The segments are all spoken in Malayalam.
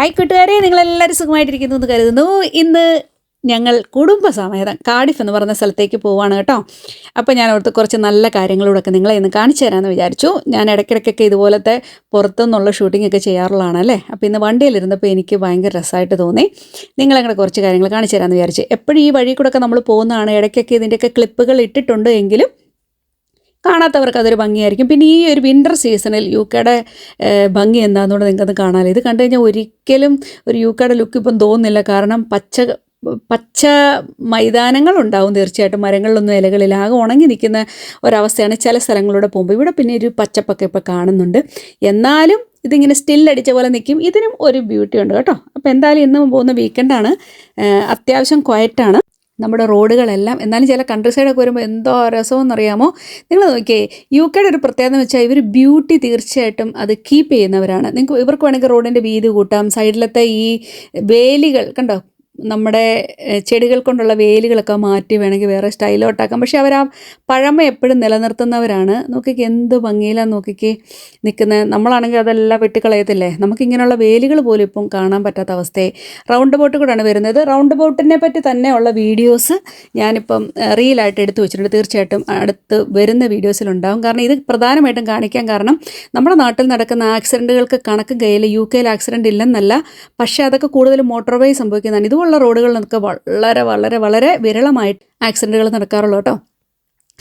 ഹായ് കൂട്ടുകാരെ, നിങ്ങളെല്ലാവരും സുഖമായിട്ടിരിക്കുന്നു എന്ന് കരുതുന്നു. ഇന്ന് ഞങ്ങൾ കുടുംബസമേതം കാർഡിഫ് എന്ന് പറയുന്ന സ്ഥലത്തേക്ക് പോവുകയാണ് കേട്ടോ. അപ്പോൾ ഞാൻ ഓർത്ത് കുറച്ച് നല്ല കാര്യങ്ങളോടൊക്കെ നിങ്ങളെ ഇന്ന് കാണിച്ചു തരാമെന്ന് വിചാരിച്ചു. ഞാൻ ഇടയ്ക്കിടയ്ക്കൊക്കെ ഇതുപോലത്തെ പുറത്തുനിന്നുള്ള ഷൂട്ടിങ്ങൊക്കെ ചെയ്യാറുള്ളതാണ് അല്ലേ. അപ്പോൾ ഇന്ന് വണ്ടിയിലിരുന്നപ്പോൾ എനിക്ക് ഭയങ്കര രസമായിട്ട് തോന്നി. നിങ്ങളങ്ങനെ കുറച്ച് കാര്യങ്ങൾ കാണിച്ചു തരാമെന്ന് വിചാരിച്ചു. എപ്പോഴും ഈ വഴി കൂടെയൊക്കെ നമ്മൾ പോകുന്നതാണ്. ഇടയ്ക്കൊക്കെ ഇതിൻ്റെയൊക്കെ ക്ലിപ്പുകൾ ഇട്ടിട്ടുണ്ട് എങ്കിലും കാണാത്തവർക്ക് അതൊരു ഭംഗിയായിരിക്കും. പിന്നെ ഈ ഒരു വിൻ്റർ സീസണിൽ യുകെയുടെ ഭംഗി എന്താണെന്നുകൂടെ നിങ്ങൾക്കത് കാണാമല്ലോ. ഇത് കണ്ടു കഴിഞ്ഞാൽ ഒരിക്കലും ഒരു യുകെയുടെ ലുക്ക് ഇപ്പം തോന്നുന്നില്ല. കാരണം പച്ച മൈതാനങ്ങളുണ്ടാവും തീർച്ചയായിട്ടും. മരങ്ങളിലൊന്നും ഇലകളിൽ ആകെ ഉണങ്ങി നിൽക്കുന്ന ഒരവസ്ഥയാണ് ചില സ്ഥലങ്ങളിലൂടെ പോകുമ്പോൾ. ഇവിടെ പിന്നെ ഒരു പച്ചപ്പൊക്കെ ഇപ്പോൾ കാണുന്നുണ്ട്. എന്നാലും ഇതിങ്ങനെ സ്റ്റില്ലടിച്ച പോലെ നിൽക്കും. ഇതിനും ഒരു ബ്യൂട്ടി ഉണ്ട് കേട്ടോ. അപ്പോൾ എന്തായാലും ഇന്ന് പോകുന്ന വീക്കെൻഡാണ്. അത്യാവശ്യം ക്വയറ്റാണ് നമ്മുടെ റോഡുകളെല്ലാം. എന്നാലും ചില കൺട്രി സൈഡൊക്കെ വരുമ്പോൾ എന്തോ രസമെന്നറിയാമോ. നിങ്ങൾ നോക്കിയേ, യുകെയുടെ ഒരു പ്രത്യേകത എന്ന് വെച്ചാൽ ഇവർ ബ്യൂട്ടി തീർച്ചയായിട്ടും അത് കീപ്പ് ചെയ്യുന്നവരാണ്. ഇവർക്ക് വേണമെങ്കിൽ റോഡിൻ്റെ വീതി കൂട്ടാം. സൈഡിലത്തെ ഈ വേലികൾ കണ്ടോ, നമ്മുടെ ചെടികൾ കൊണ്ടുള്ള വേലികളൊക്കെ മാറ്റി വേണമെങ്കിൽ വേറെ സ്റ്റൈലോട്ടാക്കാം. പക്ഷേ അവർ ആ പഴമ എപ്പോഴും നിലനിർത്തുന്നവരാണ്. നോക്കിക്കേ എന്ത് ഭംഗിയിലാണ് നോക്കിക്കേ നിൽക്കുന്നത്. നമ്മളാണെങ്കിൽ അതെല്ലാം വെട്ടിക്കളയത്തില്ലേ. നമുക്കിങ്ങനെയുള്ള വേലികൾ പോലും ഇപ്പം കാണാൻ പറ്റാത്ത അവസ്ഥയെ. റൗണ്ട് ബോട്ട് കൂടെയാണ് വരുന്നത്. റൗണ്ട് ബോട്ടിനെ പറ്റി തന്നെയുള്ള വീഡിയോസ് ഞാനിപ്പം റീലായിട്ട് എടുത്തു വെച്ചിട്ടുണ്ട്. തീർച്ചയായിട്ടും അടുത്ത് വരുന്ന വീഡിയോസിലുണ്ടാകും. കാരണം ഇത് പ്രധാനമായിട്ടും കാണിക്കാൻ കാരണം നമ്മുടെ നാട്ടിൽ നടക്കുന്ന ആക്സിഡൻറ്റുകൾക്ക് കണക്കും കയ്യിൽ യുകെയിൽ ആക്സിഡൻറ്റ് ഇല്ലെന്നല്ല, പക്ഷേ അതൊക്കെ കൂടുതലും മോട്ടോർ വേ സംഭവിക്കുന്നതാണ്. ഇതുപോലുള്ള റോഡുകളിൽ നമുക്ക് വളരെ വളരെ വളരെ വിരളമായിട്ട് ആക്സിഡൻറ്റുകൾ നടക്കാറുള്ളൂ കേട്ടോ.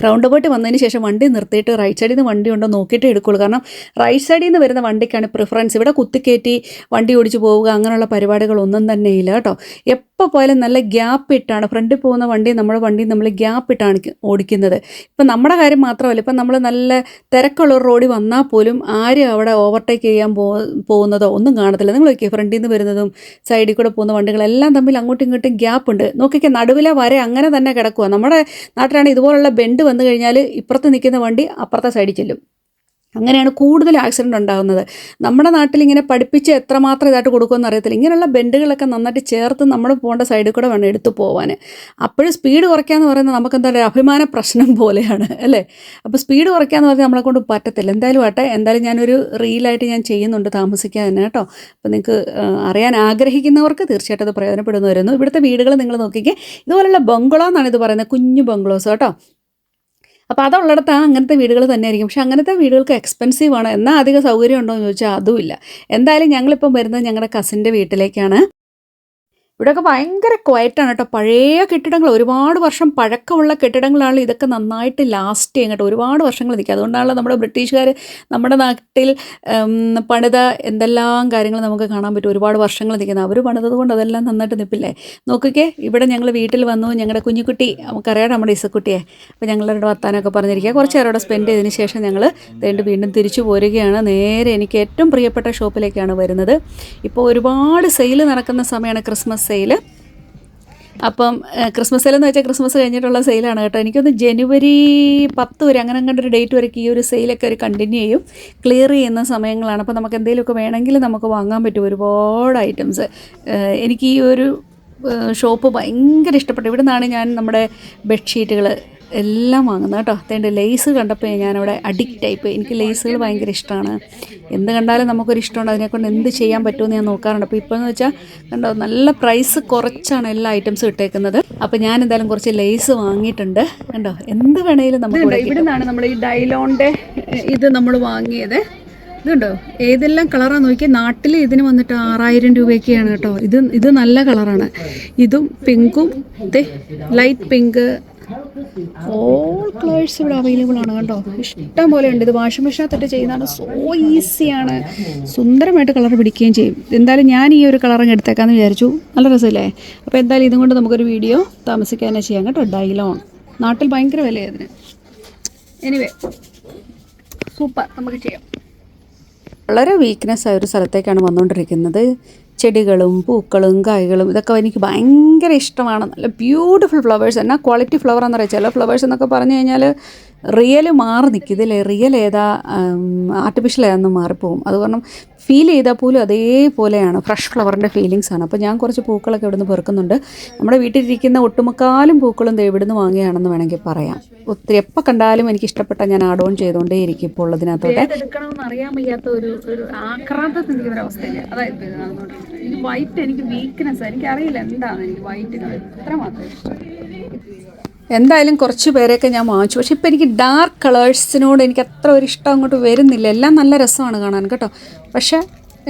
റൗണ്ട് ബോട്ട് വന്നതിന് ശേഷം വണ്ടി നിർത്തിയിട്ട് റൈറ്റ് സൈഡിൽ നിന്ന് വണ്ടി ഉണ്ടോ നോക്കിയിട്ടേ എടുക്കുള്ളൂ. കാരണം റൈറ്റ് സൈഡിൽ നിന്ന് വരുന്ന വണ്ടിക്കാണ് പ്രിഫറൻസ്. ഇവിടെ കുത്തിക്കയറ്റി വണ്ടി ഓടിച്ച് പോവുക അങ്ങനെയുള്ള പരിപാടികളൊന്നും തന്നെ ഇല്ല കേട്ടോ. എപ്പോൾ പോയാലും നല്ല ഗ്യാപ്പ് ഇട്ടാണ് ഫ്രണ്ടിൽ പോകുന്ന വണ്ടി, നമ്മുടെ വണ്ടി നമ്മൾ ഗ്യാപ്പ് ഇട്ടാണ് ഓടിക്കുന്നത്. ഇപ്പം നമ്മുടെ കാര്യം മാത്രമല്ല, ഇപ്പം നമ്മൾ നല്ല തിരക്കുള്ള ഒരു റോഡിൽ വന്നാൽ പോലും ആരും അവിടെ ഓവർടേക്ക് ചെയ്യാൻ പോകുന്നതോ ഒന്നും കാണത്തില്ല. നിങ്ങൾ നോക്കിയേ, ഫ്രണ്ടിൽ നിന്ന് വരുന്നതും സൈഡിൽ കൂടെ പോകുന്ന വണ്ടികളെല്ലാം തമ്മിൽ അങ്ങോട്ടും ഇങ്ങോട്ടും ഗ്യാപ്പ് ഉണ്ട്. നോക്കിക്കേ, നടുവിലെ വര അങ്ങനെ തന്നെ കിടക്കുക. നമ്മുടെ നാട്ടിലാണ് ഇതുപോലുള്ള ബെൻഡ് വന്നു കഴിഞ്ഞാൽ ഇപ്പുറത്ത് നിൽക്കുന്ന വണ്ടി അപ്പുറത്തെ സൈഡിൽ ചെല്ലും. അങ്ങനെയാണ് കൂടുതൽ ആക്സിഡൻറ്റ് ഉണ്ടാകുന്നത്. നമ്മുടെ നാട്ടിൽ ഇങ്ങനെ പഠിപ്പിച്ച് എത്രമാത്രം ഇതായിട്ട് കൊടുക്കുമെന്ന് അറിയത്തില്ല. ഇങ്ങനെയുള്ള ബെൻഡുകളൊക്കെ നന്നായിട്ട് ചേർത്ത് നമ്മൾ പോകേണ്ട സൈഡിൽ കൂടെ വേണം എടുത്തു പോകാൻ. അപ്പോഴും സ്പീഡ് കുറയ്ക്കാമെന്ന് പറയുന്നത് നമുക്ക് എന്താ പറയുക, അഭിമാന പ്രശ്നം പോലെയാണ് അല്ലേ. അപ്പോൾ സ്പീഡ് കുറയ്ക്കാമെന്ന് പറഞ്ഞാൽ നമ്മളെ കൊണ്ട് പറ്റത്തില്ല. എന്തായാലും ആട്ടെ, എന്തായാലും ഞാനൊരു റീലായിട്ട് ഞാൻ ചെയ്യുന്നുണ്ട് താമസിക്കാൻ തന്നെ കേട്ടോ. അപ്പോൾ നിങ്ങൾക്ക് അറിയാൻ ആഗ്രഹിക്കുന്നവർക്ക് തീർച്ചയായിട്ടും അത് പ്രയോജനപ്പെടുന്നു വരുന്നു. ഇവിടുത്തെ വീടുകൾ നിങ്ങൾ നോക്കിക്കേ, ഇതുപോലുള്ള ബംഗ്ലോ എന്നാണ് ഇത് പറയുന്നത്, കുഞ്ഞു ബംഗ്ലോസ് കേട്ടോ. അപ്പോൾ അതുള്ളിടത്ത് അങ്ങനത്തെ വീടുകൾ തന്നെ ആയിരിക്കും. പക്ഷേ അങ്ങനത്തെ വീടുകൾക്ക് എക്സ്പെൻസീവാണ്. എന്നാൽ അധികം സൗകര്യം ഉണ്ടോ എന്ന് ചോദിച്ചാൽ അതുമില്ല. എന്തായാലും ഞങ്ങളിപ്പം വരുന്നത് ഞങ്ങളുടെ കസിൻ്റെ വീട്ടിലേക്കാണ്. ഇവിടെയൊക്കെ ഭയങ്കര ക്വയറ്റാണ് കേട്ടോ. പഴയ കെട്ടിടങ്ങൾ, ഒരുപാട് വർഷം പഴക്കമുള്ള കെട്ടിടങ്ങളാണ്. ഇതൊക്കെ നന്നായിട്ട് ലാസ്റ്റ് ചെയ്യും കേട്ടോ. ഒരുപാട് വർഷങ്ങൾ നിൽക്കുക. അതുകൊണ്ടാണല്ലോ നമ്മുടെ ബ്രിട്ടീഷുകാർ നമ്മുടെ നാട്ടിൽ പണിത എന്തെല്ലാം കാര്യങ്ങൾ നമുക്ക് കാണാൻ പറ്റും. ഒരുപാട് വർഷങ്ങൾ നിൽക്കുന്നത് അവർ പണിതത് കൊണ്ട് അതെല്ലാം നന്നായിട്ട് നിൽപ്പില്ലേ. നോക്കിക്കേ, ഇവിടെ ഞങ്ങൾ വീട്ടിൽ വന്നു. ഞങ്ങളുടെ കുഞ്ഞുകുട്ടി, നമുക്കറിയാം നമ്മുടെ ഇസക്കുട്ടിയെ. അപ്പോൾ ഞങ്ങളുടെ വർത്താനമൊക്കെ പറഞ്ഞിരിക്കുക. കുറച്ച് നേരം അവിടെ സ്പെൻഡ് ചെയ്തതിന് ശേഷം ഞങ്ങൾ വീണ്ടും തിരിച്ചു പോരുകയാണ്. നേരെ എനിക്ക് ഏറ്റവും പ്രിയപ്പെട്ട ഷോപ്പിലേക്കാണ് വരുന്നത്. ഇപ്പോൾ ഒരുപാട് സെയിൽ നടക്കുന്ന സമയമാണ്, ക്രിസ്മസ് സെയിൽ. അപ്പം ക്രിസ്മസ് സെയിലെന്ന് വെച്ചാൽ ക്രിസ്മസ് കഴിഞ്ഞിട്ടുള്ള സെയിലാണ് കേട്ടോ. എനിക്കൊന്ന് ജനുവരി 10 വരെ അങ്ങനെ കണ്ടൊരു ഡേറ്റ് വരെ ഈ ഒരു സെയിലൊക്കെ ഒരു കണ്ടിന്യൂ ചെയ്യും. ക്ലിയർ ചെയ്യുന്ന സമയങ്ങളാണ്. അപ്പോൾ നമുക്ക് എന്തെങ്കിലുമൊക്കെ വേണമെങ്കിൽ നമുക്ക് വാങ്ങാൻ പറ്റും ഒരുപാട് ഐറ്റംസ്. എനിക്ക് ഈ ഒരു ഷോപ്പ് ഭയങ്കര ഇഷ്ടപ്പെട്ടു. ഇവിടെ നിന്നാണ് ഞാൻ നമ്മുടെ ബെഡ്ഷീറ്റുകൾ എല്ലാം വാങ്ങുന്നത് കേട്ടോ. അതേണ്ട ലേസ് കണ്ടപ്പോൾ ഞാനവിടെ അഡിക്റ്റായിപ്പോയി. എനിക്ക് ലേസുകൾ ഭയങ്കര ഇഷ്ടമാണ്. എന്ത് കണ്ടാലും നമുക്കൊരു ഇഷ്ടമുണ്ട്. അതിനെക്കൊണ്ട് എന്ത് ചെയ്യാൻ പറ്റുമെന്ന് ഞാൻ നോക്കാറുണ്ട്. അപ്പോൾ ഇപ്പോൾ എന്ന് വെച്ചാൽ കണ്ടോ, നല്ല പ്രൈസ് കുറച്ചാണ് എല്ലാ ഐറ്റംസും ഇട്ടേക്കുന്നത്. അപ്പോൾ ഞാൻ എന്തായാലും കുറച്ച് ലേസ് വാങ്ങിയിട്ടുണ്ട്. കണ്ടോ, എന്ത് വേണമെങ്കിലും നമുക്ക് ഇവിടെ നിന്നാണ് നമ്മൾ ഈ ഡൈലോണിൻ്റെ ഇത് നമ്മൾ വാങ്ങിയത്. ഇതുണ്ടോ, ഏതെല്ലാം കളറാണ് നോക്കിയാൽ. നാട്ടിൽ ഇതിന് വന്നിട്ട് 6000 രൂപയൊക്കെയാണ് കേട്ടോ. ഇത് നല്ല കളറാണ്. ഇതും പിങ്കും, ലൈറ്റ് പിങ്ക്, ഓൾ കളേഴ്സ് ഇവിടെ അവൈലബിൾ ആണ് കേട്ടോ. ഇഷ്ടം പോലെ ഉണ്ട്. ഇത് വാഷിംഗ് മെഷീനകത്തിട്ട് ചെയ്യുന്നതാണ്. സോ ഈസിയാണ്. സുന്ദരമായിട്ട് കളർ പിടിക്കുകയും ചെയ്യും. എന്തായാലും ഞാൻ ഈ ഒരു കളറങ്ങ് എടുത്തേക്കാന്ന് വിചാരിച്ചു. നല്ല രസമല്ലേ. അപ്പോൾ എന്തായാലും ഇതും കൊണ്ട് നമുക്കൊരു വീഡിയോ താമസിക്കാനേ ചെയ്യാം കേട്ടോ. ഡൈലോൺ നാട്ടിൽ ഭയങ്കര വിലയായിരുന്നു. എനിവേ സൂപ്പർ, നമുക്ക് ചെയ്യാം. വളരെ വീക്ക്നെസ് ആയ ഒരു സ്ഥലത്തേക്കാണ് വന്നുകൊണ്ടിരിക്കുന്നത്. ചെടികളും പൂക്കളും കായ്കളും ഇതൊക്കെ എനിക്ക് ഭയങ്കര ഇഷ്ടമാണ്. നല്ല ബ്യൂട്ടിഫുൾ ഫ്ലവേഴ്സ്. എന്നാൽ ക്വാളിറ്റി ഫ്ലവർ എന്ന് പറയാം. ചില ഫ്ലവേഴ്സ് എന്നൊക്കെ പറഞ്ഞു കഴിഞ്ഞാൽ റിയൽ മാറി നിൽക്കും. ഇതില്ലേ റിയൽ ഏതാ ആർട്ടിഫിഷ്യൽ ഏതാണെന്ന് മാറിപ്പോകും. അത് കാരണം ഫീൽ ചെയ്താൽ പോലും അതേപോലെയാണ്, ഫ്രഷ് ഫ്ലവറിൻ്റെ ഫീലിങ്സ് ആണ്. അപ്പോൾ ഞാൻ കുറച്ച് പൂക്കളൊക്കെ ഇവിടുന്ന് പെറുക്കുന്നുണ്ട്. നമ്മുടെ വീട്ടിലിരിക്കുന്ന ഒട്ടുമുക്കാലും പൂക്കളും ഇവിടുന്ന് വാങ്ങിയാണെന്ന് വേണമെങ്കിൽ പറയാം. ഒത്തിരി എപ്പോൾ കണ്ടാലും എനിക്ക് ഇഷ്ടപ്പെട്ട ഞാൻ ആഡ് ഓൺ ചെയ്തുകൊണ്ടേ ഇരിക്കും ഇപ്പോൾ ഉള്ളതിനകത്തോടെ. എടുക്കണമെന്ന് അറിയാൻ വയ്യാത്ത ഒരു ആക്രാന്തത്തിൻ്റെ ഒരു അവസ്ഥയില്ല. അതായത് എനിക്ക് വൈറ്റ് എനിക്ക് വീക്ക്നെസ്, എനിക്കറിയില്ല എന്താണ് എനിക്ക് വൈറ്റിനോട് ഇത്രമാത്രം ഇഷ്ടം. എന്തായാലും കുറച്ച് പേരെയൊക്കെ ഞാൻ വാങ്ങിച്ചു. പക്ഷേ ഇപ്പോൾ എനിക്ക് ഡാർക്ക് കളേഴ്സിനോട് എനിക്ക് അത്ര ഒരു ഇഷ്ടം അങ്ങോട്ട് വരുന്നില്ല. എല്ലാം നല്ല രസമാണ് കാണാൻ കേട്ടോ. പക്ഷേ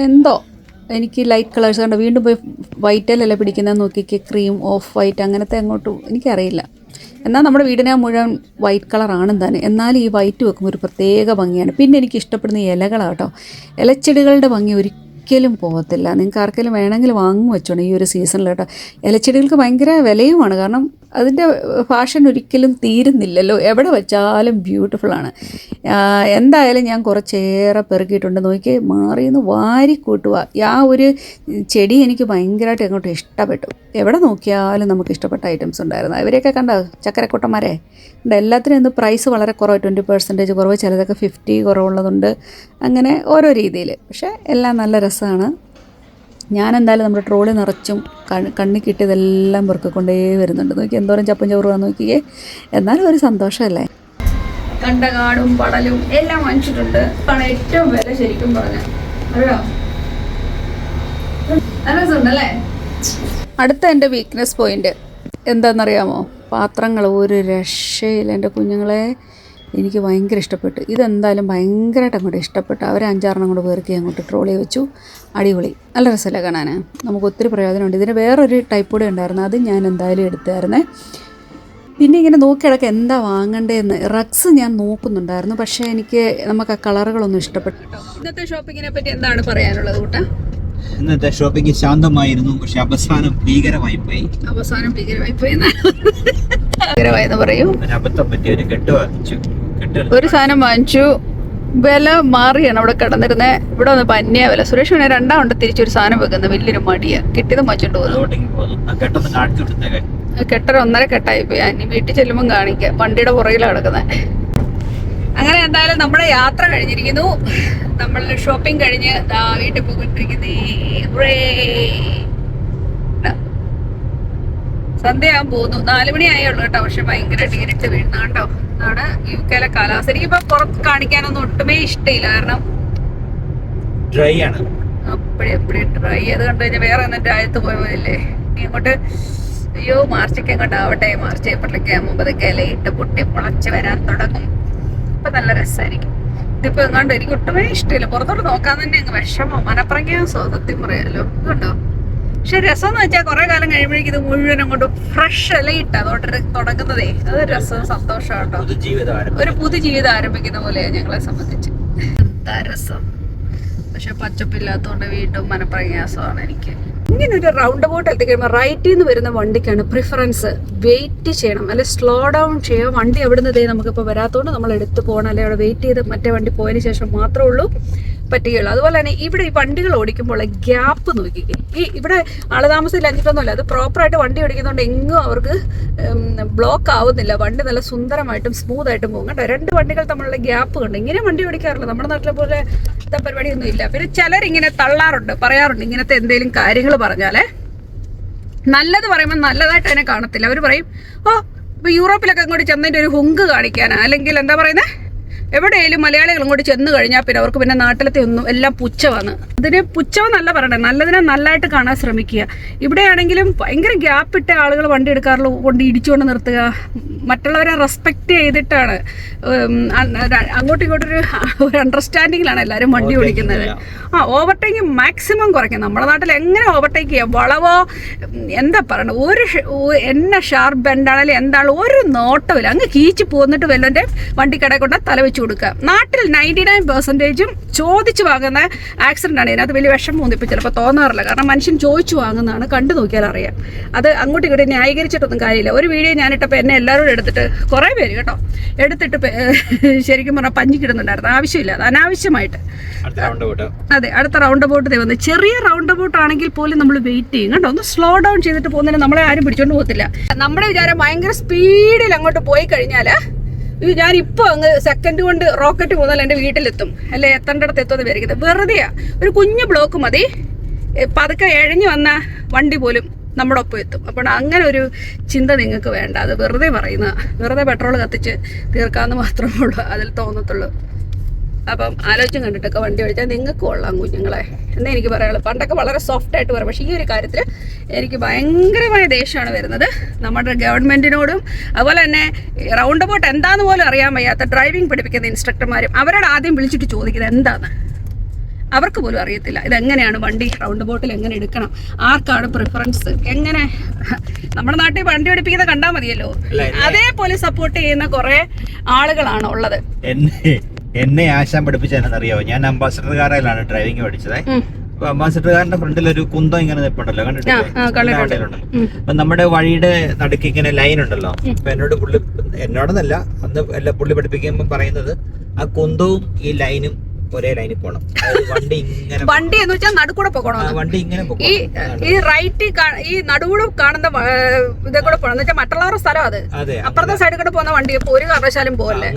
എന്തോ എനിക്ക് ലൈറ്റ് കളേഴ്സ് കണ്ടോ വീണ്ടും പോയി വൈറ്റിലല്ല പിടിക്കുന്നത് നോക്കിക്ക്, ക്രീം ഓഫ് വൈറ്റ് അങ്ങനത്തെ അങ്ങോട്ടും എനിക്കറിയില്ല. എന്നാൽ നമ്മുടെ വീടിനെ മുഴുവൻ വൈറ്റ് കളറാണ് തന്നെ. എന്നാൽ ഈ വൈറ്റ് വെക്കുമ്പോൾ ഒരു പ്രത്യേക ഭംഗിയാണ്. പിന്നെ എനിക്ക് ഇഷ്ടപ്പെടുന്ന ഇലകളാണ് കേട്ടോ. ഇലച്ചെടികളുടെ ഭംഗി ഒരിക്കലും പോകത്തില്ല. നിങ്ങൾക്ക് ആർക്കെങ്കിലും വേണമെങ്കിൽ വാങ്ങി വെച്ചോണം ഈ ഒരു സീസണിൽ കേട്ടോ. ഇലച്ചെടികൾക്ക് ഭയങ്കര വിലയുമാണ്, കാരണം അതിൻ്റെ ഫാഷൻ ഒരിക്കലും തീരുന്നില്ലല്ലോ. എവിടെ വെച്ചാലും ബ്യൂട്ടിഫുള്ളാണ്. എന്തായാലും ഞാൻ കുറച്ചേറെ പെറുക്കിയിട്ടുണ്ട്. നോക്കി മാറിയെന്ന് വാരി കൂട്ടുക. ആ ഒരു ചെടി എനിക്ക് ഭയങ്കരമായിട്ട് അങ്ങോട്ട് ഇഷ്ടപ്പെട്ടു. എവിടെ നോക്കിയാലും നമുക്ക് ഇഷ്ടപ്പെട്ട ഐറ്റംസ് ഉണ്ടായിരുന്നു. ഇവരെയൊക്കെ കണ്ടോ, ചക്കരക്കുട്ടന്മാരെ ഉണ്ട്. എല്ലാത്തിനും ഇന്ന് പ്രൈസ് വളരെ കുറവ്, 20% കുറവ്, ചിലതൊക്കെ 50 കുറവുള്ളതുണ്ട്. അങ്ങനെ ഓരോ രീതിയിൽ. പക്ഷേ എല്ലാം നല്ല രസമാണ്. ഞാൻ എന്തായാലും നമ്മുടെ ട്രോളി നിറച്ചും കണ്ണി കിട്ടിയതെല്ലാം പെറുക്കൊണ്ടേ വരുന്നുണ്ട്. നോക്കി എന്തോരം ചപ്പും ചോറുവാന്ന് നോക്കിയേ. എന്നാലും ഒരു സന്തോഷമല്ലേ. കണ്ട കാടും പടലും എല്ലാം വാങ്ങിച്ചിട്ടുണ്ട്. ആണ് ഏറ്റവും വില ശരിക്കും പറഞ്ഞാൽ അറിയോ, നല്ല രസമുണ്ടല്ലേ. അടുത്ത എൻ്റെ വീക്ക്നെസ് പോയിന്റ് എന്താണെന്നറിയാമോ? പാത്രങ്ങൾ ഒരു രക്ഷയില്ല എൻ്റെ കുഞ്ഞുങ്ങളെ. എനിക്ക് ഭയങ്കര ഇഷ്ടപ്പെട്ടു. ഇതെന്തായാലും ഭയങ്കരമായിട്ട് അങ്ങോട്ട് ഇഷ്ടപ്പെട്ടു. അവരെ 5-6 കൂടെ പേർക്ക് അങ്ങോട്ട് ട്രോളി വെച്ചു. അടിപൊളി, നല്ല രസമല്ലേ കാണാൻ. നമുക്ക് ഒത്തിരി പ്രയോജനമുണ്ട്. ഇതിന് വേറൊരു ടൈപ്പ് കൂടെ ഉണ്ടായിരുന്നു, അത് ഞാൻ എന്തായാലും എടുത്തായിരുന്നേ. പിന്നെ ഇങ്ങനെ നോക്കിയിടയ്ക്ക് എന്താ വാങ്ങണ്ടേന്ന് റഗ്സ് ഞാൻ നോക്കുന്നുണ്ടായിരുന്നു. പക്ഷേ എനിക്ക് നമുക്ക് ആ കളറുകളൊന്നും ഇഷ്ടപ്പെട്ടു. ഇന്നത്തെ ഷോപ്പിങ്ങിനെ പറ്റി എന്താണ് പറയാനുള്ളത് കൂട്ടാ? ഇന്നത്തെ ഷോപ്പിംഗ് ശാന്തമായിരുന്നു, പക്ഷെ അവസാനം ഭീകരമായി പോയി. ഭീകരമായെന്ന് പറയൂ. അബദ്ധം പറ്റി ഒരു കെട്ട് വാങ്ങിച്ചു. ഒരു സാധനം വാങ്ങിച്ചു, വില മാറിയാണ് അവിടെ കിടന്നിരുന്നത്. ഇവിടെ വന്ന് പന്നിയ വില. സുരേഷ് പിന്നെ 2 കൊണ്ട് തിരിച്ചൊരു സാധനം വെക്കുന്നത് വലിയൊരു മടിയാ. കിട്ടിയത് വാങ്ങിച്ചോണ്ട് പോകുന്നു. കെട്ടൊരു 1.5 കെട്ടായി പോയി. ഇനി വീട്ടിൽ ചെല്ലുമ്പോൾ കാണിക്കാം. വണ്ടിയുടെ പുറകിലാണ് കിടക്കുന്നത്. അങ്ങനെ എന്തായാലും നമ്മുടെ യാത്ര കഴിഞ്ഞിരിക്കുന്നു. നമ്മൾ ഷോപ്പിംഗ് കഴിഞ്ഞ് വീട്ടിൽ പോയിക്കൊണ്ടിരിക്കുന്നേ. സന്ധ്യയാകാൻ പോകുന്നു. 4 മണിയായുള്ളൂ കേട്ടോ. പക്ഷെ ഭയങ്കരമായിട്ട് ഇരുട്ട് വീഴുന്ന കേട്ടോ. അവിടെ UK കാലാവസ്ഥ എനിക്കിപ്പോ പുറത്ത് കാണിക്കാനൊന്നും ഒട്ടുമേ ഇഷ്ടമില്ല. കാരണം ഡ്രൈ ആണ്, അപ്പഴെപ്പോഴും ഡ്രൈ. അത് കണ്ടു കഴിഞ്ഞാൽ വേറെ ഒന്നും രാജ്യത്ത് പോയ പോലല്ലേ. ഇങ്ങോട്ട് അയ്യോ മാർച്ചൊക്കെ അങ്ങോട്ട് ആവട്ടെ. മാർച്ച് ഏപ്രിലൊക്കെ ആകുമ്പോൾ അതൊക്കെ ഇലയിട്ട് പൊട്ടി മുളച്ച് വരാൻ തുടങ്ങും. ഇപ്പൊ നല്ല രസമായിരിക്കും. ഇതിപ്പോ എങ്ങാണ്ട് എനിക്ക് ഒട്ടുമേ ഇഷ്ടമില്ല. പുറത്തോട്ട് നോക്കാൻ തന്നെ അങ്ങ് വിഷമം. മനപ്പറങ്ങിയ സത്യം പറയാലോ. ഇതുണ്ടോ? പക്ഷെ രസം എന്ന് വെച്ചാൽ കുറെ കാലം കഴിയുമ്പോഴേക്കും ഇത് മുഴുവൻ അങ്ങോട്ട് ഫ്രഷ് ഇലയിട്ടാ അതോട്ട് തുടങ്ങുന്നതേ. അത് രസവും സന്തോഷം കേട്ടോ. ഒരു പുതു ജീവിതം ആരംഭിക്കുന്ന പോലെയാണ് ഞങ്ങളെ സംബന്ധിച്ച്. എന്താ രസം. പക്ഷെ പച്ചപ്പില്ലാത്തതുകൊണ്ട് വീണ്ടും മനപ്രയാസമാണ് എനിക്ക്. ഇങ്ങനെ ഒരു റൗണ്ട് അബൌട്ട് എത്തി കഴിയുമ്പോൾ റൈറ്റിൽ നിന്ന് വരുന്ന വണ്ടിക്കാണ് പ്രിഫറൻസ്. വെയിറ്റ് ചെയ്യണം, അല്ലെ സ്ലോ ഡൗൺ ചെയ്യാം. വണ്ടി എവിടുന്ന് നമുക്കിപ്പോൾ വരാത്തതുകൊണ്ട് നമ്മൾ എടുത്ത് പോകണം, അല്ലെ അവിടെ വെയിറ്റ് ചെയ്ത് മറ്റേ വണ്ടി പോയതിന് ശേഷം മാത്രമേ ഉള്ളൂ പറ്റുകയുള്ളൂ. അതുപോലെ തന്നെ ഇവിടെ ഈ വണ്ടികൾ ഓടിക്കുമ്പോൾ ഗ്യാപ്പ് നോക്കിക്കേ. ഈ ഇവിടെ ആളുതാമസം ഇല്ലാഞ്ഞിട്ടൊന്നുമല്ല, അത് പ്രോപ്പറായിട്ട് വണ്ടി ഓടിക്കുന്നതുകൊണ്ട് എങ്ങും അവർക്ക് ബ്ലോക്ക് ആവുന്നില്ല. വണ്ടി നല്ല സുന്ദരമായിട്ടും സ്മൂത്തായിട്ടും പോകും കേട്ടോ. 2 വണ്ടികൾ തമ്മിലുള്ള ഗ്യാപ്പ് കണ്ട് ഇങ്ങനെ വണ്ടി ഓടിക്കാറില്ല. നമ്മുടെ നാട്ടിലെ പോലെ പരിപാടിയൊന്നും ഇല്ല. പിന്നെ ചിലരിങ്ങനെ പറയാറുണ്ട് ഇങ്ങനത്തെ എന്തെങ്കിലും കാര്യങ്ങൾ പറഞ്ഞാലേ. നല്ലത് പറയുമ്പോൾ നല്ലതായിട്ട് അതിനെ കാണത്തില്ല. അവർ പറയും ഇപ്പൊ യൂറോപ്പിലൊക്കെ അങ്ങോട്ട് ചെന്നതിൻ്റെ ഒരു ഹുങ്ക് കാണിക്കാനാ, അല്ലെങ്കിൽ എന്താ പറയുന്നത്, എവിടെയെങ്കിലും മലയാളികൾ അങ്ങോട്ട് ചെന്ന് കഴിഞ്ഞാൽ പിന്നെ അവർക്ക് പിന്നെ നാട്ടിലത്തെ ഒന്നും എല്ലാം പുച്ഛമാണ്. അതിന് പുച്ഛമെന്നല്ല പറയണേ, നല്ലതിനെ നല്ലതായിട്ട് കാണാൻ ശ്രമിക്കുക. ഇവിടെയാണെങ്കിലും ഭയങ്കര ഗ്യാപ്പ് ഇട്ട ആളുകൾ വണ്ടി എടുക്കാറുള്ള കൊണ്ട് ഇടിച്ചുകൊണ്ട് നിർത്തുക. മറ്റുള്ളവരെ റെസ്പെക്ട് ചെയ്തിട്ടാണ് അങ്ങോട്ടും ഇങ്ങോട്ടൊരു അണ്ടർസ്റ്റാൻഡിങ്ങിലാണ് എല്ലാവരും വണ്ടി ഓടിക്കുന്നത്. ഓവർടേക്ക് മാക്സിമം കുറയ്ക്കും. നമ്മുടെ നാട്ടിൽ എങ്ങനെ ഓവർടേക്ക് ചെയ്യാം? വളവോ എന്താ പറയണത്, എന്നെ ഷാർപ്പ് ബെൻഡാണെങ്കിലും എന്താണെങ്കിലും ഒരു നോട്ടമില്ല. അങ്ങ് കീച്ച് പോന്നിട്ട് വല്ലതിൻ്റെ വണ്ടിക്കടയിൽ കൊണ്ട് തല വെച്ച് കൊടുക്കുക. നാട്ടിൽ 99% ചോദിച്ച് വാങ്ങുന്ന ആക്സിഡൻ്റ് ആണ്. ഇതിനകത്ത് വലിയ വിഷമം തോന്നിപ്പോൾ ചിലപ്പോൾ തോന്നാറില്ല. കാരണം മനുഷ്യൻ ചോദിച്ചു വാങ്ങുന്നതാണ്, കണ്ടു നോക്കിയാൽ അറിയാം. അത് അങ്ങോട്ടും ഇങ്ങോട്ടും ന്യായീകരിച്ചിട്ടൊന്നും കാര്യമില്ല. ഒരു വീഡിയോ ഞാനിട്ടപ്പോൾ എന്നെ എല്ലാവരും എടുത്തിട്ട് കുറേ പേര് കേട്ടോ എടുത്തിട്ട് ശരിക്കും പറഞ്ഞാൽ പഞ്ഞിക്കിടുന്നുണ്ടായിരുന്നു. ആവശ്യമില്ല, അത് അനാവശ്യമായിട്ട്. അതെ, അടുത്ത റൗണ്ട് അബൌട്ട് വന്ന് ചെറിയ റൗണ്ട് അബൌട്ട് ആണെങ്കിൽ പോലും നമ്മൾ വെയിറ്റ് ചെയ്യും കേട്ടോ. ഒന്ന് സ്ലോ ഡൗൺ ചെയ്തിട്ട് പോകുന്നതിന് നമ്മളെ ആരും പിടിച്ചോണ്ട് പോകത്തില്ല. നമ്മുടെ വിചാരം ഭയങ്കര സ്പീഡിൽ അങ്ങോട്ട് പോയി കഴിഞ്ഞാൽ ഞാനിപ്പോൾ അങ്ങ് സെക്കൻഡ് കൊണ്ട് റോക്കറ്റ് മുതൽ എൻ്റെ വീട്ടിലെത്തും, അല്ലെ എത്തേണ്ടടത്ത് എത്തുമെന്ന് വിചാരിക്കുന്നത്. വെറുതെയാ, ഒരു കുഞ്ഞു ബ്ലോക്ക് മതി, പതുക്കെ എഴഞ്ഞു വന്ന വണ്ടി പോലും നമ്മുടെ ഒപ്പം എത്തും. അപ്പോൾ അങ്ങനെ ഒരു ചിന്ത നിങ്ങൾക്ക് വേണ്ട. അത് വെറുതെ പറയുന്ന, വെറുതെ പെട്രോൾ കത്തിച്ച് തീർക്കാമെന്ന് മാത്രമേ ഉള്ളൂ അതിൽ തോന്നത്തുള്ളൂ. അപ്പം ആലോചിച്ചും കണ്ടിട്ടൊക്കെ വണ്ടി ഓടിച്ചാൽ നിങ്ങൾക്ക് കൊള്ളാം കുഞ്ഞുങ്ങളെ എന്നേ എനിക്ക് പറയാനുള്ളൂ. പണ്ടൊക്കെ വളരെ സോഫ്റ്റ് ആയിട്ട് പറയും, പക്ഷേ ഈ ഒരു കാര്യത്തിൽ എനിക്ക് ഭയങ്കരമായ ദേഷ്യമാണ് വരുന്നത് നമ്മുടെ ഗവൺമെൻറ്റിനോടും. അതുപോലെ തന്നെ റൗണ്ട് അബൌട്ട് എന്താണെന്ന് പോലും അറിയാൻ വയ്യാത്ത ഡ്രൈവിംഗ് പഠിപ്പിക്കുന്ന ഇൻസ്ട്രക്ടർമാരും അവരോട് ആദ്യം വിളിച്ചിട്ട് ചോദിക്കുന്നത് എന്താണെന്ന് അവർക്ക് പോലും അറിയത്തില്ല. ഇതെങ്ങനെയാണ് വണ്ടി റൗണ്ട് ബോട്ടിൽ എങ്ങനെ എടുക്കണം, ആർക്കാണ് പ്രിഫറൻസ്, എങ്ങനെ. നമ്മുടെ നാട്ടിൽ വണ്ടി പഠിപ്പിക്കുന്നത് കണ്ടാൽ മതിയല്ലോ, അതേപോലെ സപ്പോർട്ട് ചെയ്യുന്ന കുറെ ആളുകളാണ് ഉള്ളത്. എന്നെ ആശാൻ പഠിപ്പിച്ചറിയാവോ, ഞാൻ അംബാസഡർ കാറിലാണ് ഡ്രൈവിംഗ് പഠിച്ചത്. അപ്പൊ അംബാസഡർ കാറിന്റെ ഫ്രണ്ടിൽ ഒരു കുന്തം ഇങ്ങനെ നിൽപ്പുണ്ടല്ലോ, കണ്ടിട്ടുണ്ടല്ലോ. അപ്പൊ നമ്മുടെ വഴിയുടെ നടുക്ക് ഇങ്ങനെ ലൈൻ ഉണ്ടല്ലോ. അപ്പൊ എന്നോടൊന്നല്ല അന്ന് എല്ലാ പുള്ളി പഠിപ്പിക്കുമ്പോ പറയുന്നത് ആ കുന്തവും ഈ ലൈനും ഒരേ ലൈനിൽ പോകണം. വണ്ടി എന്ന് വെച്ചാൽ നടുക്കൂടെ പോകണം. വണ്ടി ഇങ്ങനെ ഈ റൈറ്റ് ഈ നടുകൂടെ കാണുന്ന ഇതേ കൂടെ പോകണം എന്ന് വെച്ചാൽ മറ്റുള്ളവരുടെ സ്ഥലം അത്. അപ്പുറത്തെ സൈഡിൽ കൂടെ പോകുന്ന വണ്ടി ഇപ്പൊ ഒരു കാരണവശാലും പോകല്ലേ,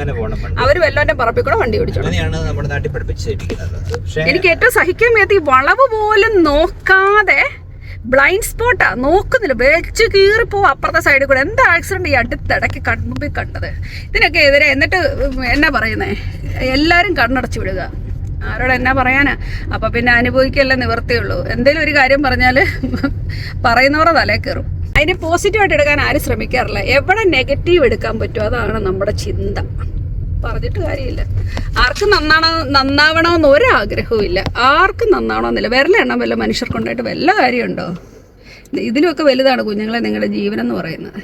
അവര് വല്ലവന്റെ പറമ്പിൽ കൂടെ വണ്ടി ഓടിച്ചു. നമ്മുടെ നാട്ടിൽ പഠിപ്പിച്ചിരിക്കുന്നത്. എനിക്ക് ഏറ്റവും സഹിക്കാൻ വയ്യാത്ത ഈ വളവ് പോലും നോക്കാതെ ബ്ലൈൻഡ് സ്പോട്ടാ, നോക്കുന്നില്ല, വെച്ച് കീറിപ്പോവും അപ്പുറത്തെ സൈഡിൽ കൂടെ. എന്താ ആക്സിഡന്റ് ഈ അടുത്തിടയ്ക്ക് മുമ്പിൽ കണ്ടത്. ഇതിനൊക്കെ എതിരെ എന്നിട്ട് എന്നാ പറയുന്നേ, എല്ലാരും കണ്ണടച്ചു വിടുക. ആരോട് എന്നാ പറയാനാ. അപ്പൊ പിന്നെ അനുഭവിക്കല്ലേ നിവർത്തിയുള്ളൂ. എന്തേലും ഒരു കാര്യം പറഞ്ഞാല് പറയുന്നവരുടെ തലേ കയറും. അതിനെ പോസിറ്റീവായിട്ട് എടുക്കാൻ ആരും ശ്രമിക്കാറില്ല. എവിടെ നെഗറ്റീവ് എടുക്കാൻ പറ്റുമോ അതാണ് നമ്മുടെ ചിന്ത. പറഞ്ഞിട്ട് കാര്യമില്ല. ആർക്കും നന്നാവണമെന്ന് ഒരാഗ്രഹവും ഇല്ല, ആർക്കും നന്നാവണമെന്നില്ല. വിരലെണ്ണം വല്ല മനുഷ്യർക്കുണ്ടായിട്ട് വല്ല കാര്യമുണ്ടോ? ഇതിലുമൊക്കെ വലുതാണ് കുഞ്ഞുങ്ങളെ നിങ്ങളുടെ ജീവൻ എന്ന് പറയുന്നത്.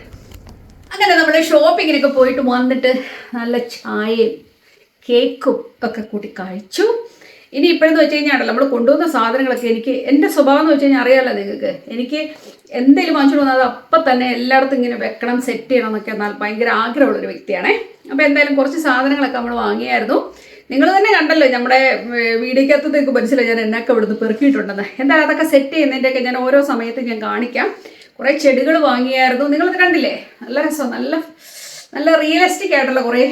അങ്ങനെ നമ്മൾ ഷോപ്പിങ്ങിനൊക്കെ പോയിട്ട് വന്നിട്ട് നല്ല ചായയും കേക്കും ഒക്കെ കൂട്ടി കഴിച്ചു. ഇനി ഇപ്പോഴെന്ന് വെച്ച് കഴിഞ്ഞാൽ നമ്മൾ കൊണ്ടുവന്ന സാധനങ്ങളൊക്കെ എൻ്റെ സ്വഭാവം എന്ന് വെച്ച് കഴിഞ്ഞാൽ അറിയാമല്ലോ നിങ്ങൾക്ക്. എനിക്ക് എന്തെങ്കിലും വാങ്ങിച്ചു വന്നാൽ അത് അപ്പം തന്നെ എല്ലായിടത്തും ഇങ്ങനെ വെക്കണം, സെറ്റ് ചെയ്യണം എന്നൊക്കെ എന്നാൽ ഭയങ്കര ആഗ്രഹമുള്ളൊരു വ്യക്തിയാണേ. അപ്പോൾ എന്തായാലും കുറച്ച് സാധനങ്ങളൊക്കെ നമ്മൾ വാങ്ങിയായിരുന്നു. നിങ്ങൾ തന്നെ കണ്ടല്ലോ നമ്മുടെ വീഡിയോക്കകത്ത് നിങ്ങൾക്ക് മനസ്സിലായി ഞാൻ എന്നൊക്കെ ഇവിടുന്ന് പെറുക്കിയിട്ടുണ്ടെന്ന്. എന്തായാലും അതൊക്കെ സെറ്റ് ചെയ്യുന്നതിൻ്റെയൊക്കെ ഞാൻ ഓരോ സമയത്തും ഞാൻ കാണിക്കാം. കുറേ ചെടികൾ വാങ്ങിയായിരുന്നു, നിങ്ങളത് കണ്ടില്ലേ. നല്ല രസം, നല്ല റിയലിസ്റ്റിക് ആയിട്ടുള്ള കുറേ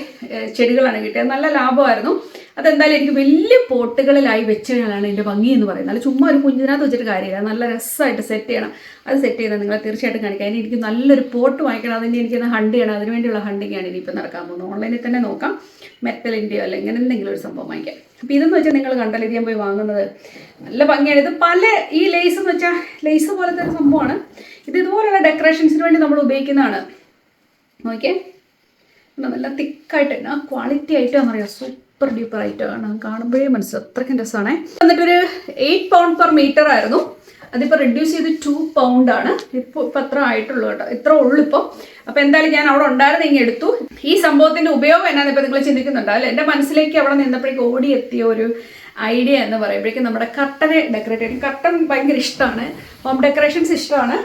ചെടികളാണ് കിട്ടിയത്. നല്ല ലാഭമായിരുന്നു. അതെന്തായാലും എനിക്ക് വലിയ പോട്ടുകളിലായി വെച്ച് കഴിഞ്ഞാലാണ് എൻ്റെ ഭംഗി എന്ന് പറയുന്നത്. അല്ല ചുമ്മാ ഒരു കുഞ്ഞിനകത്ത് വെച്ചിട്ട് കാര്യമില്ല, നല്ല രസമായിട്ട് സെറ്റ് ചെയ്യണം. അത് സെറ്റ് ചെയ്താൽ നിങ്ങളെ തീർച്ചയായിട്ടും കാണിക്കാം. അതിന് എനിക്ക് നല്ലൊരു പോട്ട് വാങ്ങിക്കണം, അതിൻ്റെ എനിക്കൊന്ന് ഹണ്ട് ചെയ്യണം. അതിന് വേണ്ടിയുള്ള ഹണ്ടിങ്ങാണ് ഇനിയിപ്പോൾ നടക്കാൻ പോകുന്നത്. ഓൺലൈനിൽ തന്നെ നോക്കാം, മെറ്റലിൻ്റെയോ അല്ലെങ്കിൽ ഇങ്ങനെ എന്തെങ്കിലും ഒരു സംഭവം വാങ്ങിക്കാം. അപ്പോൾ ഇതെന്ന് വെച്ചാൽ നിങ്ങൾ കണ്ടല്ലോ, ഇത് ഞാൻ പോയി വാങ്ങുന്നത് നല്ല ഭംഗിയാണ്. ഇത് പല ഈ ലേസ് എന്ന് വെച്ചാൽ ലേസ് പോലത്തെ ഒരു സംഭവമാണ്. ഇതുപോലുള്ള ഡെക്കറേഷൻസിന് വേണ്ടി നമ്മൾ ഉപയോഗിക്കുന്നതാണ്. ഓക്കെ, നല്ല തിക്കായിട്ട് ആ ക്വാളിറ്റി ആയിട്ടാണെന്ന് അറിയാം, സൂപ്പർ ഡ്യൂപ്പർ ആയിട്ടാണ്. കാണുമ്പോഴേ മനസ്സിലാവും, അത്രയ്ക്കും രസമാണേ. എന്നിട്ടൊരു 8 pound per meter ആയിരുന്നു, അതിപ്പോൾ റിഡ്യൂസ് ചെയ്ത് 2 pound ആണ്. ഇപ്പോൾ അത്ര ആയിട്ടുള്ളൂ കേട്ടോ, ഇത്ര ഉള്ളൂ ഇപ്പോൾ. അപ്പോൾ എന്തായാലും ഞാൻ അവിടെ ഉണ്ടായിരുന്ന ഇങ്ങനെ എടുത്തു. ഈ സംഭവത്തിൻ്റെ ഉപയോഗം എന്നാന്ന് ഇപ്പോൾ നിങ്ങൾ ചിന്തിക്കുന്നുണ്ടാവില്ല. എൻ്റെ മനസ്സിലേക്ക് അവിടെ നിന്നപ്പോഴേക്കും ഓടിയെത്തിയ ഒരു ഐഡിയ എന്ന് പറയുമ്പോഴേക്കും നമ്മുടെ കർട്ടനെ ഡെക്കറേറ്റ് ചെയ്യും. കർട്ടൻ ഭയങ്കര ഇഷ്ടമാണ്, ഹോം ഡെക്കറേഷൻസ് ഇഷ്ടമാണ്.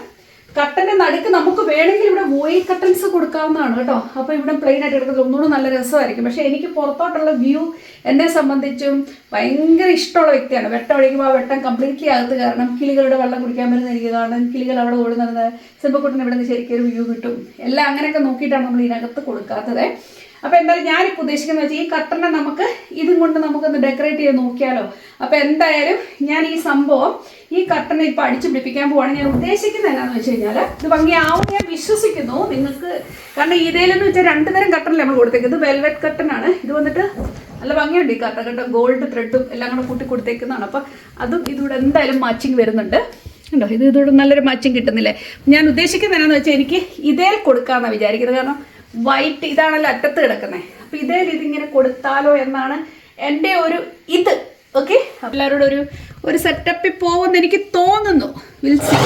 കട്ടൻ്റെ നടുക്ക് നമുക്ക് വേണമെങ്കിൽ ഇവിടെ വോയിൽ കട്ടൻസ് കൊടുക്കാവുന്നതാണ് കേട്ടോ. അപ്പോൾ ഇവിടെ പ്ലെയിൻ ആയിട്ട് എടുക്കുന്നത് ഒന്നുകൂടെ നല്ല രസമായിരിക്കും. പക്ഷേ എനിക്ക് പുറത്തോട്ടുള്ള വ്യൂ എന്നെ സംബന്ധിച്ചും ഭയങ്കര ഇഷ്ടമുള്ള വ്യക്തിയാണ്. വെട്ടം ഒഴിക്കുമ്പോൾ ആ വെട്ടം കംപ്ലീറ്റ്ലി അകത്ത് കാരണം കിളികളുടെ വെള്ളം കുടിക്കാൻ പറ്റുന്ന എനിക്ക് കാണും. കിളികൾ അവിടെ ഓടുന്നത് സിംബക്കുട്ടിന് ഇവിടെ നിന്ന് ശരിക്കും ഒരു വ്യൂ കിട്ടും. എല്ലാം അങ്ങനെയൊക്കെ നോക്കിയിട്ടാണ് നമ്മൾ ഇതിനകത്ത് കൊടുക്കാത്തത്. അപ്പോൾ എന്തായാലും ഞാനിപ്പോൾ ഉദ്ദേശിക്കുന്നത് വെച്ചാൽ ഈ കട്ടനെ നമുക്ക് ഇതും കൊണ്ട് നമുക്കൊന്ന് ഡെക്കറേറ്റ് ചെയ്ത് നോക്കിയാലോ. അപ്പോൾ എന്തായാലും ഞാൻ ഈ സംഭവം ഈ കട്ടനെ ഇപ്പോൾ അടിച്ചു പിടിപ്പിക്കാൻ പോവാണ്. ഞാൻ ഉദ്ദേശിക്കുന്നത് എന്നാന്ന് വെച്ച് കഴിഞ്ഞാൽ ഇത് ഭംഗിയാവും ഞാൻ വിശ്വസിക്കുന്നു നിങ്ങൾക്ക്. കാരണം ഇതേലെന്ന് വെച്ചാൽ 2 തരം കട്ടനല്ലേ നമ്മൾ കൊടുത്തേക്കുന്നത്. വെൽവെറ്റ് കട്ടനാണ് ഇത്, വന്നിട്ട് നല്ല ഭംഗിയുണ്ട് ഈ കട്ടൻ കേട്ടോ. ഗോൾഡ് ത്രെഡും എല്ലാം കൂടെ കൂട്ടി കൊടുത്തേക്കുന്നതാണ്. അപ്പോൾ അതും ഇതിവിടെ എന്തായാലും മാച്ചിങ് വരുന്നുണ്ട് ഉണ്ടോ. ഇതിവിടെ നല്ലൊരു മാച്ചിങ് കിട്ടുന്നില്ലേ. ഞാൻ ഉദ്ദേശിക്കുന്നത് എന്നാന്ന് വെച്ചാൽ എനിക്ക് ഇതേ കൊടുക്കാമെന്നാണ് വിചാരിക്കുന്നത്. കാരണം വൈറ്റ് ഇതാണല്ലോ അറ്റത്ത് കിടക്കുന്നത്. അപ്പോൾ ഇതേ ഇതിങ്ങനെ കൊടുത്താലോ എന്നാണ് എൻ്റെ ഒരു ഇത്. ഓക്കെ, എല്ലാവരോടും ഒരു സെറ്റപ്പിൽ പോകുമെന്ന് എനിക്ക് തോന്നുന്നു. Will see.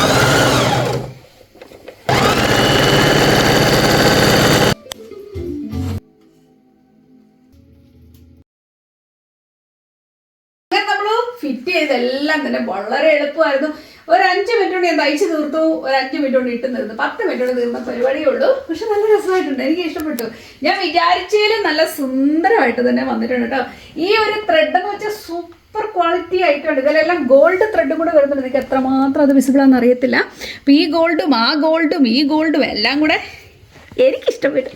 അങ്ങനെ നമ്മൾ ഫിറ്റ് ചെയ്തെല്ലാം തന്നെ വളരെ എളുപ്പമായിരുന്നു. ഒരു 5 മിനിറ്റ് കൊണ്ട് ഞാൻ തയ്ച്ച് തീർത്തു, ഒരു 5 മിനിറ്റ് കൊണ്ട് ഇട്ട് തീർന്നു, 10 മിനിറ്റ് കൊണ്ട് തീർന്ന പരിപാടിയേ ഉള്ളൂ. പക്ഷെ നല്ല രസമായിട്ടുണ്ട്, എനിക്ക് ഇഷ്ടപ്പെട്ടു. ഞാൻ വിചാരിച്ചതിലും നല്ല സുന്ദരമായിട്ട് തന്നെ വന്നിട്ടുണ്ട് കേട്ടോ. ഈ ഒരു ത്രെഡ് എന്ന് വെച്ചാൽ സൂപ്പർ ക്വാളിറ്റി ആയിട്ടുണ്ട്. ഇതിലെല്ലാം ഗോൾഡ് ത്രെഡും കൂടെ വരുന്നുണ്ട്. എനിക്ക് എത്രമാത്രം അത് വിസിബിളാന്ന് അറിയത്തില്ല. അപ്പോൾ ഈ ഗോൾഡും ഈ ഗോൾഡും എല്ലാം കൂടെ എനിക്കിഷ്ടപ്പെട്ടു.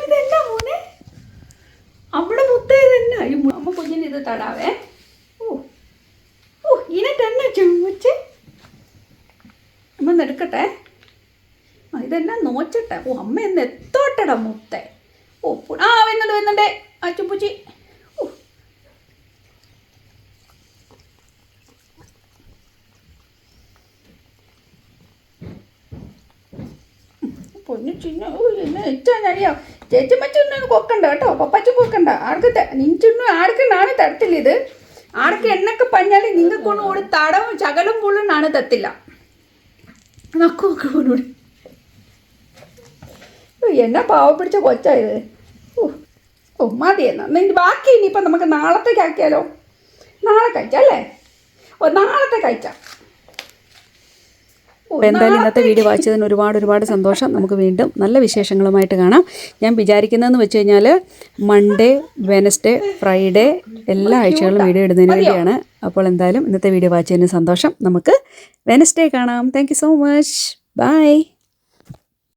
ഇതെല്ലാം മോനെ അവിടെ മുത്തേ തന്നെ അമ്മ കുഞ്ഞിന് ഇത് തടാവേ. ഓ ഓ ഇനെ തന്നെ ചുമച്ച് അമ്മ എടുക്കട്ടെ. ഇതെല്ലാം നോച്ചട്ടെ. ഓ അമ്മ എന്ന് എത്തോട്ടടാ മുത്തേ. ഓ വരുന്നുണ്ട് ആ ചുപ്പുച്ചി. പൊന്നു ചിന്ന എന്നെ എച്ചാന്നറിയാം. ചേച്ചിമ്മച്ചൊന്നും കൊക്കണ്ട കേട്ടോ, പപ്പച്ചും കൊക്കണ്ട. ആർക്ക് നിഞ്ചൊന്നും ആർക്ക് നാണ് തരത്തില്ല. ഇത് ആർക്ക് എണ്ണൊക്കെ പഞ്ഞാല് നിങ്ങൾക്കൊന്നും ഒരു തടവും ശകലം പോലും നാണ് തത്തില്ല. നക്കുമൊക്കെ പോനോട് എന്നാ പാവ പിടിച്ച കൊച്ചായത്. ഓ മതിയെന്നാ ബാക്കി ഇനിയിപ്പം നമുക്ക് നാളത്തേക്ക് ആക്കിയാലോ? നാളെ കഴിച്ചല്ലേ? ഓ നാളത്തെ കഴിച്ചാ. എന്തായാലും ഇന്നത്തെ വീഡിയോ വായിച്ചതിന് ഒരുപാട് സന്തോഷം. നമുക്ക് വീണ്ടും നല്ല വിശേഷങ്ങളുമായിട്ട് കാണാം. ഞാൻ വിചാരിക്കുന്നതെന്ന് വെച്ച് കഴിഞ്ഞാൽ മൺഡേ, വെനസ്ഡേ, ഫ്രൈഡേ എല്ലാ ആഴ്ചകളും വീഡിയോ ഇടുന്നതിന് വേണ്ടിയാണ്. അപ്പോൾ എന്തായാലും ഇന്നത്തെ വീഡിയോ വായിച്ചതിന് സന്തോഷം. നമുക്ക് വെനസ്ഡേ കാണാം. Thank you so much. By.